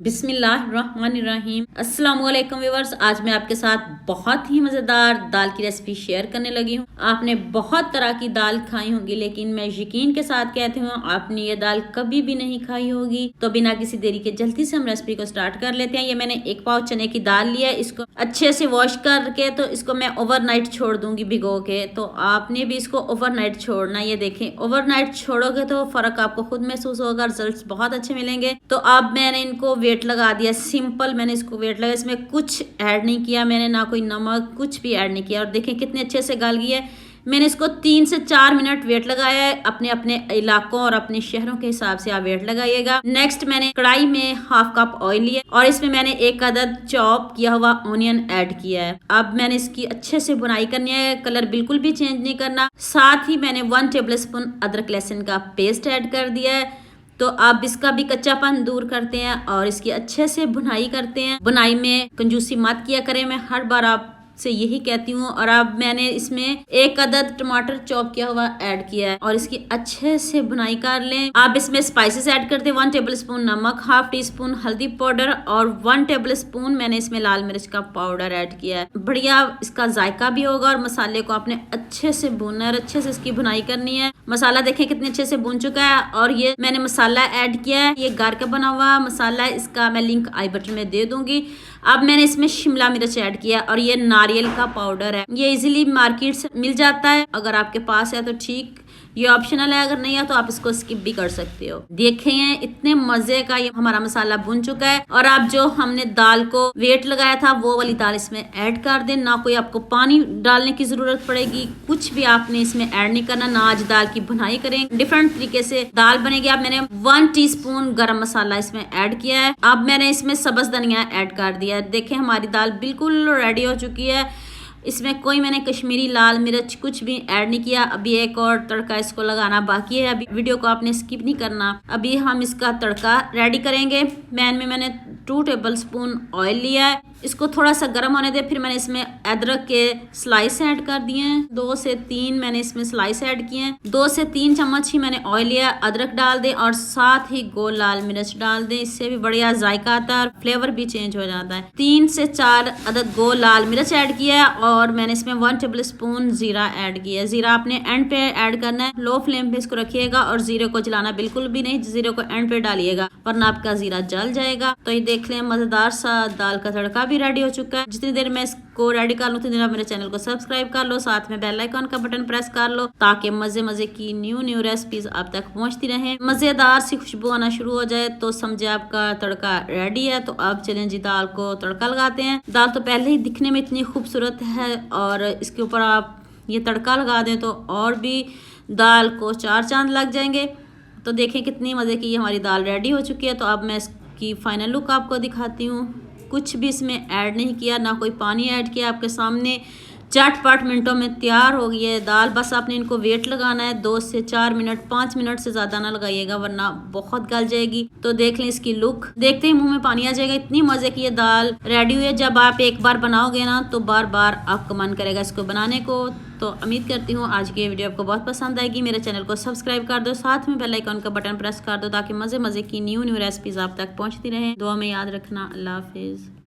बिस्मिल्लाहिर्रहमानिर्रहीम। अस्सलाम वालेकुम व्यूअर्स, आज मैं आपके साथ बहुत ही मज़ेदार दाल की रेसिपी शेयर करने लगी हूँ। आपने बहुत तरह की दाल खाई होगी, लेकिन मैं यकीन के साथ कहती हूँ आपने ये दाल कभी भी नहीं खाई होगी। तो बिना किसी देरी के जल्दी से हम रेसिपी को स्टार्ट कर लेते हैं। ये मैंने 1 पाव चने की दाल लिया, इसको अच्छे से वॉश करके तो इसको मैं ओवरनाइट छोड़ दूंगी भिगो के। तो आपने भी इसको ओवरनाइट छोड़ना। ये देखें, ओवरनाइट छोड़ोगे तो फर्क आपको खुद महसूस होगा, रिजल्ट बहुत अच्छे मिलेंगे। तो अब मैंने इनको वेट लगा दिया, सिंपल मैंने इसको वेट लगा, इसमें कुछ ऐड नहीं किया मैंने, ना कोई नमक, कुछ भी ऐड नहीं किया। और देखें कितने अच्छे से गल गई है। मैंने इसको 3 से 4 मिनट वेट लगाया है। अपने अपने इलाकों और अपने शहरों के हिसाब से आप वेट लगाइएगा। नेक्स्ट मैंने कढ़ाई में 1/2 कप ऑयल लिया और इसमें मैंने 1 अदद चॉप किया हुआ ऑनियन ऐड किया है। अब मैंने इसकी अच्छे से बुनाई करनी है, कलर बिल्कुल भी चेंज नहीं करना। साथ ही मैंने 1 टेबल स्पून अदरक लहसुन का पेस्ट ऐड कर दिया है। तो आप इसका भी कच्चापन दूर करते हैं और इसकी अच्छे से बुनाई करते हैं। बुनाई में कंजूसी मत किया करें, मैं हर बार आपसे यही कहती हूँ। और अब मैंने इसमें 1 अदद टमाटर चॉप किया हुआ ऐड किया है और इसकी अच्छे से बुनाई कर लें। आप इसमें स्पाइसेस ऐड करते हैं, 1 टेबल स्पून नमक, 1/2 टी स्पून हल्दी पाउडर और 1 टेबल स्पून मैंने इसमें लाल मिर्च का पाउडर ऐड किया है। बढ़िया इसका जायका भी होगा। और मसाले को आपने अच्छे से भूनना है और अच्छे से इसकी बुनाई करनी है। मसाला देखें कितने अच्छे से भून चुका है। और ये मैंने मसाला ऐड किया है, ये घर का बना हुआ मसाला है, इसका मैं लिंक आई बटन में दे दूंगी। अब मैंने इसमें शिमला मिर्च ऐड किया और ये नारियल का पाउडर है, ये इजीली मार्केट से मिल जाता है। अगर आपके पास है तो ठीक, ये ऑप्शनल है, अगर नहीं है तो आप इसको स्किप भी कर सकते हो। देखें इतने मजे का ये हमारा मसाला भुन चुका है। और आप जो हमने दाल को वेट लगाया था वो वाली दाल इसमें ऐड कर दें। ना कोई आपको पानी डालने की जरूरत पड़ेगी, कुछ भी आपने इसमें ऐड नहीं करना। ना आज दाल की बुनाई करें, डिफरेंट तरीके से दाल बनेगी। अब मैंने 1 टीस्पून गरम मसाला इसमें ऐड किया है। अब मैंने इसमें सब्ज धनिया ऐड कर दिया है। देखें हमारी दाल बिल्कुल रेडी हो चुकी है। इसमें कोई मैंने कश्मीरी लाल मिर्च कुछ भी ऐड नहीं किया। अभी एक और तड़का इसको लगाना बाकी है, अभी वीडियो को आपने स्किप नहीं करना। अभी हम इसका तड़का रेडी करेंगे। पैन में मैंने 2 टेबल स्पून ऑयल लिया है, इसको थोड़ा सा गर्म होने दे। फिर मैंने इसमें अदरक के स्लाइस ऐड कर दिए हैं, 2 से 3 मैंने इसमें स्लाइस ऐड किए हैं। 2 से 3 चम्मच ही मैंने ऑयल लिया। अदरक डाल दें और साथ ही गोल लाल मिर्च डाल दें, इससे भी बढ़िया जायका आता है और फ्लेवर भी चेंज हो जाता है। 3 से 4 अदद गोल लाल मिर्च ऐड किया है और मैंने इसमें 1 टेबल स्पून जीरा ऐड किया है। जीरा आपने एंड पे ऐड करना है, लो फ्लेम पे इसको रखिएगा और जीरे को जलाना बिल्कुल भी नहीं, जीरे को एंड पे डालिएगा वरना आपका जीरा जल जाएगा। तो ये देख लें मजेदार सा दाल का तड़का भी रेडी हो चुका है। जितनी देर मैं इसको रेडी कर लूँ उतनी देर आप मेरे चैनल को सब्सक्राइब कर लो, साथ में बेल आइकन का बटन प्रेस कर लो ताकि मजे मजे की न्यू रेसिपीज आप तक पहुंचती रहें। मजेदार सी खुशबू आना शुरू हो जाए तो समझे आपका तड़का रेडी है। तो अब चलें जी दाल को तड़का लगाते हैं। दाल तो पहले ही दिखने में इतनी खूबसूरत है और इसके ऊपर आप ये तड़का लगा दें तो और भी दाल को 4 चांद लग जाएंगे। तो देखें कितनी मजे की हमारी दाल रेडी हो चुकी है। तो अब मैं इसकी फाइनल लुक आपको दिखाती हूँ। कुछ भी इसमें ऐड नहीं किया, ना कोई पानी ऐड किया, आपके सामने झटपट मिनटों में तैयार हो गई है दाल। बस आपने इनको वेट लगाना है 2 से 4 मिनट, 5 मिनट से ज़्यादा ना लगाइएगा वरना बहुत गल जाएगी। तो देख लें इसकी लुक, देखते ही मुंह में पानी आ जाएगा, इतनी मज़े की ये दाल रेडी हुई है। जब आप एक बार बनाओगे ना तो बार बार आपका मन करेगा इसको बनाने को। तो उम्मीद करती हूँ आज की ये वीडियो आपको बहुत पसंद आएगी। मेरे चैनल को सब्सक्राइब कर दो, साथ में बेल आइकन का बटन प्रेस कर दो ताकि मज़े मज़े की न्यू रेसिपीज़ आप तक पहुँचती रहें। दुआ में याद रखना। अल्लाह हाफिज़।